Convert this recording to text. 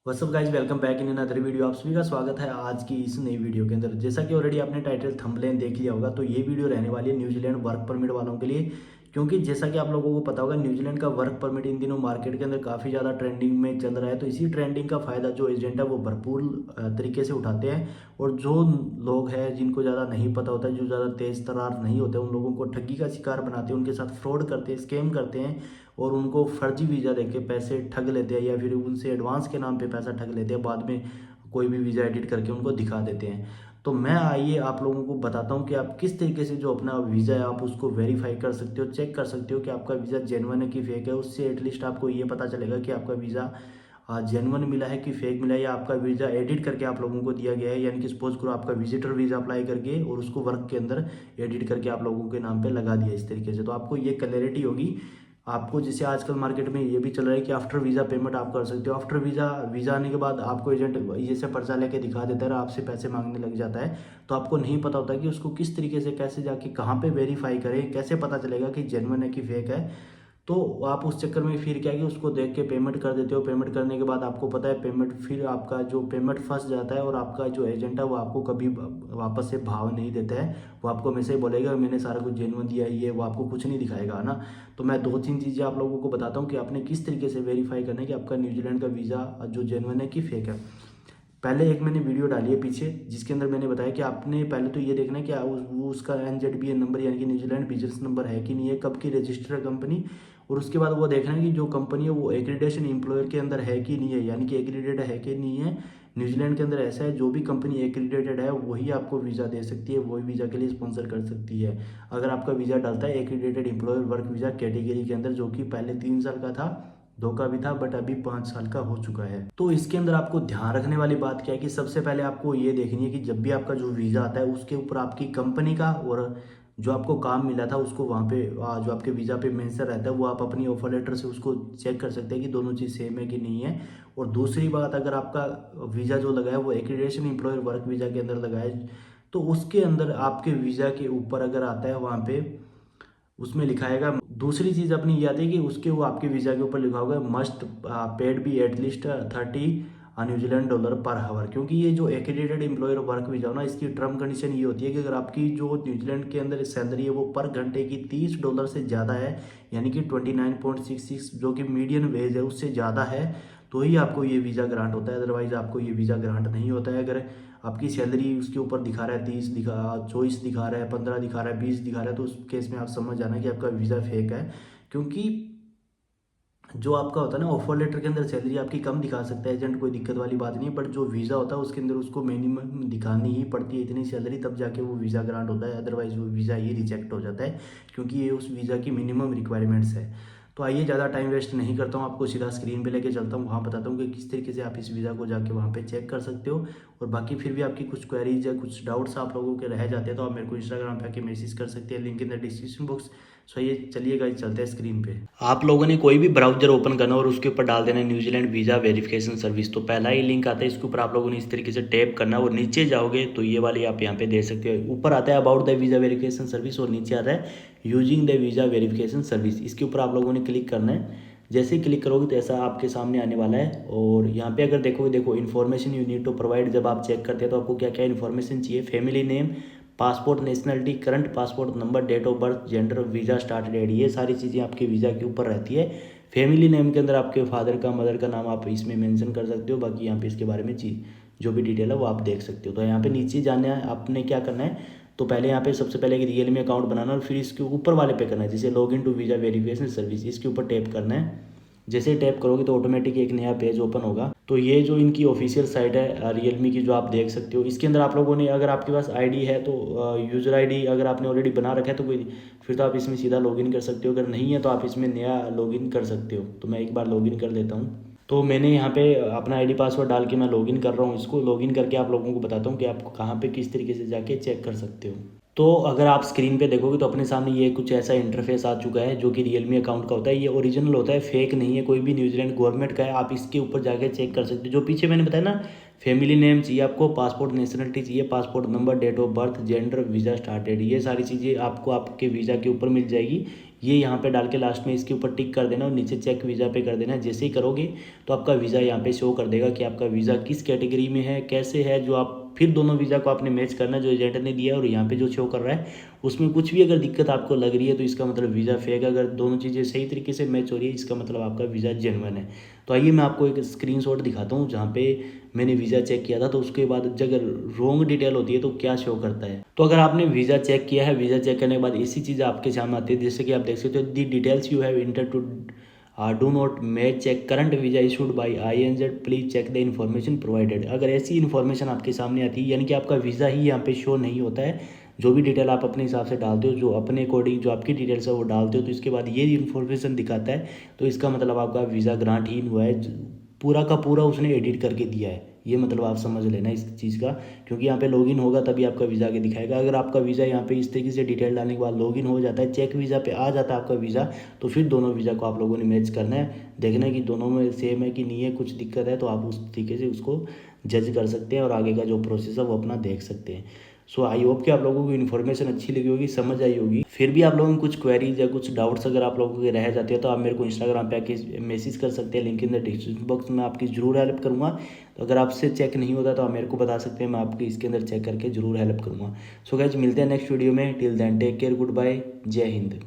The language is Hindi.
What's up guys, welcome back in another video. आप सभी का स्वागत है आज की इस नई वीडियो के अंदर। जैसा कि ऑलरेडी आपने टाइटल थंबनेल देख लिया होगा, तो ये वीडियो रहने वाली है न्यूजीलैंड वर्क परमिट वालों के लिए। क्योंकि जैसा कि आप लोगों को पता होगा, न्यूजीलैंड का वर्क परमिट इन दिनों मार्केट के अंदर काफ़ी ज़्यादा ट्रेंडिंग में चल रहा है। तो इसी ट्रेंडिंग का फ़ायदा जो एजेंट है वो भरपूर तरीके से उठाते हैं। और जो लोग हैं जिनको ज़्यादा नहीं पता होता, जो ज़्यादा तेज़ तर्रार नहीं होते, उन लोगों को ठगी का शिकार बनाते हैं, उनके साथ फ्रॉड करते हैं, स्कैम करते हैं और उनको फर्जी वीज़ा देके पैसे ठग लेते हैं, या फिर उनसे एडवांस के नाम पे पैसा ठग लेते हैं। बाद में कोई भी वीज़ा एडिट करके उनको दिखा देते हैं। तो मैं आइए आप लोगों को बताता हूँ कि आप किस तरीके से जो अपना वीज़ा है आप उसको वेरीफाई कर सकते हो, चेक कर सकते हो कि आपका वीज़ा जेन्युइन है कि फेक है। उससे एटलीस्ट आपको ये पता चलेगा कि आपका वीज़ा जेन्युइन मिला है कि फेक मिला है, या आपका वीज़ा एडिट करके आप लोगों को दिया गया है। यानी कि सपोज करो आपका विजिटर वीज़ा अप्लाई करके और उसको वर्क के अंदर एडिट करके आप लोगों के नाम पे लगा दिया इस तरीके से। तो आपको ये क्लैरिटी होगी। आपको जैसे आजकल मार्केट में ये भी चल रहा है कि आफ्टर वीज़ा पेमेंट आप कर सकते हो। आफ्टर वीज़ा आने के बाद आपको एजेंट ये से पर्चा लेके दिखा देता है और आपसे पैसे मांगने लग जाता है। तो आपको नहीं पता होता कि उसको किस तरीके से कैसे जाके कहाँ पे वेरीफाई करें, कैसे पता चलेगा कि जेन्युइन है कि फेक है। तो आप उस चक्कर में फिर क्या है कि उसको देख के पेमेंट कर देते हो। पेमेंट करने के बाद आपको पता है पेमेंट, फिर आपका जो पेमेंट फंस जाता है और आपका जो एजेंट है वो आपको कभी वापस से भाव नहीं देता है। वो आपको हमेशा ही बोलेगा मैंने सारा कुछ जेन्युइन दिया है, ये वो आपको कुछ नहीं दिखाएगा, है ना। तो मैं दो तीन चीज़ें आप लोगों को बताता हूँ कि आपने किस तरीके से वेरीफाई करना है कि आपका न्यूजीलैंड का वीज़ा जो जेन्युइन है कि फेक है। पहले एक मैंने वीडियो डाली है पीछे, जिसके अंदर मैंने बताया कि आपने पहले तो ये देखना है कि वो उसका NZBN नंबर यानी कि न्यूजीलैंड बिजनेस नंबर है कि नहीं है, कब की रजिस्टर है कंपनी। और उसके बाद वो देखना है कि जो कंपनी है वो एक्रीडेशन एम्प्लॉयर के अंदर है कि नहीं है, यानी कि एक्रीडेटेड है कि नहीं है। न्यूजीलैंड के अंदर ऐसा है, जो भी कंपनी एक्रीडेटेड है वही आपको वीज़ा दे सकती है, वही वीज़ा के लिए स्पॉन्सर कर सकती है। अगर आपका वीज़ा डालता है accredited employer work visa category के अंदर, जो कि पहले 3 साल का था, धोखा भी था, बट अभी 5 साल का हो चुका है। तो इसके अंदर आपको ध्यान रखने वाली बात क्या है कि सबसे पहले आपको ये देखनी है कि जब भी आपका जो वीज़ा आता है उसके ऊपर आपकी कंपनी का और जो आपको काम मिला था उसको वहाँ पे जो आपके वीज़ा पे मेंशन रहता है वो आप अपनी ऑफर लेटर से उसको चेक कर सकते हैं कि दोनों चीज़ सेम है कि नहीं है। और दूसरी बात, अगर आपका वीज़ा जो लगा है वो एक्रीडेशन एम्प्लॉयर वर्क वीज़ा के अंदर लगा है, तो उसके अंदर आपके वीज़ा के ऊपर अगर आता है वहाँ पे उसमें लिखाएगा। दूसरी चीज़ अपनी ये आती है कि उसके वो आपके वीज़ा के ऊपर लिखा होगा must paid be at least 30 New Zealand dollar पर हावर। क्योंकि ये जो एक्रेडिटेड एम्प्लॉयर वर्क वीज़ा हो ना, इसकी टर्म कंडीशन ये होती है कि अगर आपकी जो न्यूजीलैंड के अंदर सैलरी है वो पर घंटे की $30 से ज़्यादा है, यानी कि 29.66 जो कि मीडियन वेज है उससे ज़्यादा है, तो ही आपको ये वीज़ा ग्रांट होता है। अदरवाइज़ आपको ये वीज़ा ग्रांट नहीं होता है। अगर आपकी सैलरी उसके ऊपर दिखा रहा है 30 दिखा 24 दिखा रहा है, 15 दिखा रहा है, 20 दिखा रहा है, तो उस केस में आप समझ जाना कि आपका वीज़ा फेक है। क्योंकि जो आपका होता है ना, ऑफर लेटर के अंदर सैलरी आपकी कम दिखा सकता है एजेंट, कोई दिक्कत वाली बात नहीं है, बट जो वीज़ा होता है उसके अंदर उसको मिनिमम दिखानी ही पड़ती है इतनी सैलरी, तब जाके वो वीज़ा ग्रांट होता है। अदरवाइज वो वीज़ा ही रिजेक्ट हो जाता है, क्योंकि ये उस वीज़ा की मिनिमम रिक्वायरमेंट्स है। तो आइए, ज़्यादा टाइम वेस्ट नहीं करता हूँ, आपको सीधा स्क्रीन पे लेके चलता हूँ, वहाँ बताता हूँ कि किस तरीके से आप इस वीज़ा को जाके वहाँ पे चेक कर सकते हो। और बाकी फिर भी आपकी कुछ क्वेरीज या कुछ डाउट्स आप लोगों के रह जाते हैं तो आप मेरे को इंस्टाग्राम पे आके मैसेज कर सकते हैं, link in the description box. So ये चलिए गाइस, चलते हैं स्क्रीन पे। आप लोगों ने कोई भी ब्राउजर ओपन करना और उसके ऊपर डाल देना न्यूजीलैंड वीज़ा वेरिफिकेशन सर्विस, तो पहला ही लिंक आता है, इसके ऊपर आप लोगों ने इस तरीके से टैप करना और नीचे जाओगे तो ये वाली आप यहाँ पे देख सकते हो। ऊपर आता है about the visa verification service और नीचे आता है using the visa verification service. इसके ऊपर आप लोगों ने क्लिक करना है। जैसे ही क्लिक करोगे तो ऐसा आपके सामने आने वाला है। और यहाँ पे अगर देखोगे, देखो information you need to provide, जब आप चेक करते हैं तो आपको क्या क्या इन्फॉर्मेशन चाहिए। Family name, passport nationality, current passport number, date of birth, gender, visa start date, ये सारी चीज़ें आपके वीज़ा के ऊपर रहती है। फैमिली नेम के अंदर आपके फादर का, मदर का नाम आप इसमें मेंशन कर सकते हो। बाकी यहाँ पे इसके बारे में चीज़ जो भी डिटेल है वो आप देख सकते हो। तो यहाँ पे नीचे जाना है, आपने क्या करना है, तो पहले यहाँ पे सबसे पहले एक रियल मी अकाउंट बनाना और फिर इसके ऊपर वाले पे करना है जैसे log in to visa verification service, इसके ऊपर टैप करना है। जैसे ही टैप करोगे तो ऑटोमेटिक एक नया पेज ओपन होगा। तो ये जो इनकी ऑफिशियल साइट है रियलमी की, जो आप देख सकते हो, इसके अंदर आप लोगों ने, अगर आपके पास आईडी है तो यूज़र आईडी अगर आपने ऑलरेडी बना रखा है तो कोई, फिर तो आप इसमें सीधा लॉगिन कर सकते हो। अगर नहीं है तो आप इसमें नया लॉगिन कर सकते हो। तो मैं एक बार लॉगिन कर लेता हूँ। तो मैंने यहाँ पे अपना आईडी पासवर्ड डाल के मैं लॉगिन कर रहा हूँ। इसको लॉगिन करके आप लोगों को बताता हूँ कि आप कहाँ पे किस तरीके से जाके चेक कर सकते हो। तो अगर आप स्क्रीन पे देखोगे तो अपने सामने ये कुछ ऐसा इंटरफेस आ चुका है, जो कि रियलमी अकाउंट का होता है। ये ओरिजिनल होता है, फेक नहीं है, कोई भी न्यूजीलैंड गवर्नमेंट का है। आप इसके ऊपर जाके चेक कर सकते हो। जो पीछे मैंने बताया ना, फैमिली नेम चाहिए आपको, पासपोर्ट नेशनलिटी चाहिए, passport number, date of birth, gender, visa start date, ये सारी चीज़ें आपको आपके वीज़ा के ऊपर मिल जाएगी। ये यहाँ पे डाल के लास्ट में इसके ऊपर टिक कर देना और नीचे चेक वीज़ा पे कर देना। जैसे ही करोगे तो आपका वीज़ा यहाँ पे शो कर देगा कि आपका वीज़ा किस कैटेगरी में है, कैसे है। जो आप फिर दोनों वीज़ा को आपने मैच करना जो एजेंट ने दिया है और यहाँ पे जो शो कर रहा है उसमें कुछ भी अगर दिक्कत आपको लग रही है तो इसका मतलब वीज़ा फेक है। अगर दोनों चीज़ें सही तरीके से मैच हो रही है इसका मतलब आपका वीज़ा जेन्युइन है। तो आइए मैं आपको एक स्क्रीनशॉट दिखाता हूँ जहाँ पे मैंने वीज़ा चेक किया था। तो उसके बाद अगर रॉन्ग डिटेल होती है तो क्या शो करता है। तो अगर आपने वीज़ा चेक किया है, वीज़ा चेक करने के बाद इसी चीज़ आपके सामने आती है जैसे कि आप देख सकते हो the details you have enter to do not match check current visa issued by INZ please check the information provided. अगर ऐसी इन्फॉर्मेशन आपके सामने आती है यानी कि आपका वीज़ा ही यहाँ पे शो नहीं होता है, जो भी डिटेल आप अपने हिसाब से डालते हो, जो अपने अकॉर्डिंग जो आपकी डिटेल्स है वो डालते हो, तो इसके बाद ये इन्फॉर्मेशन दिखाता है तो इसका मतलब आपका वीज़ा ग्रांट ही हुआ है। पूरा का पूरा उसने एडिट करके दिया है, ये मतलब आप समझ लेना इस चीज़ का। क्योंकि यहाँ पे लॉगिन होगा तभी आपका वीज़ा आगे दिखाएगा। अगर आपका वीज़ा यहाँ पे इस तरीके से डिटेल डालने के बाद लॉगिन हो जाता है, चेक वीज़ा पे आ जाता है आपका वीज़ा, तो फिर दोनों वीज़ा को आप लोगों ने मैच करना है, देखना है कि दोनों में सेम है कि नहीं है, कुछ दिक्कत है तो आप उस तरीके से उसको जज कर सकते हैं और आगे का जो प्रोसेस है वो अपना देख सकते हैं। सो आई होप कि आप लोगों को इन्फॉर्मेशन अच्छी लगी होगी, समझ आई होगी। फिर भी आप लोगों को कुछ क्वेरीज या कुछ डाउट्स अगर आप लोगों के रह जाते हैं तो आप मेरे को इंस्टाग्राम पे आके मैसेज कर सकते हैं, link in the description box में आपकी ज़रूर हेल्प करूँगा। तो अगर आपसे चेक नहीं होता तो आप मेरे को बता सकते हैं, मैं आपकी इसके अंदर चेक करके ज़रूर हेल्प करूँगा। सो गाइस मिलते हैं नेक्स्ट वीडियो में। Till then take care, goodbye, जय हिंद।